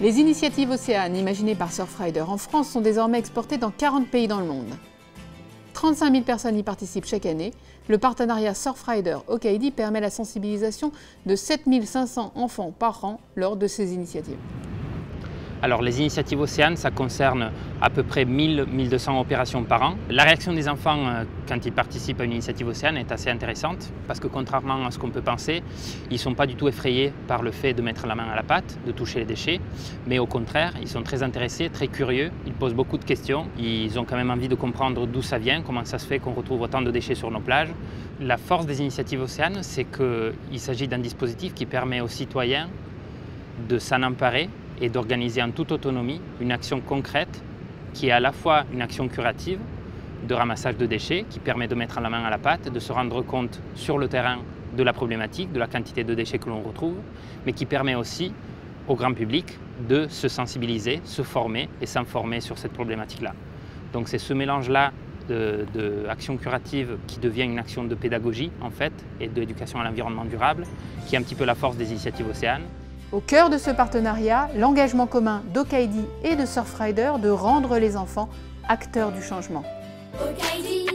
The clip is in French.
Les initiatives Océane imaginées par Surfrider en France sont désormais exportées dans 40 pays dans le monde. 35 000 personnes y participent chaque année. Le partenariat Surfrider-Ocaidi permet la sensibilisation de 7 500 enfants par an lors de ces initiatives. Alors les initiatives Océane, ça concerne à peu près 1000-1200 opérations par an. La réaction des enfants quand ils participent à une initiative Océane est assez intéressante parce que contrairement à ce qu'on peut penser, ils ne sont pas du tout effrayés par le fait de mettre la main à la pâte, de toucher les déchets, mais au contraire, ils sont très intéressés, très curieux, ils posent beaucoup de questions, ils ont quand même envie de comprendre d'où ça vient, comment ça se fait qu'on retrouve autant de déchets sur nos plages. La force des initiatives Océane, c'est qu'il s'agit d'un dispositif qui permet aux citoyens de s'en emparer et d'organiser en toute autonomie une action concrète qui est à la fois une action curative de ramassage de déchets qui permet de mettre la main à la pâte, de se rendre compte sur le terrain de la problématique, de la quantité de déchets que l'on retrouve, mais qui permet aussi au grand public de se sensibiliser, se former et s'informer sur cette problématique-là. Donc c'est ce mélange-là d'action curative qui devient une action de pédagogie en fait et d'éducation à l'environnement durable qui est un petit peu la force des initiatives Océane. Au cœur de ce partenariat, l'engagement commun d'Ocaidi et de Surfrider de rendre les enfants acteurs du changement. Ocaidi.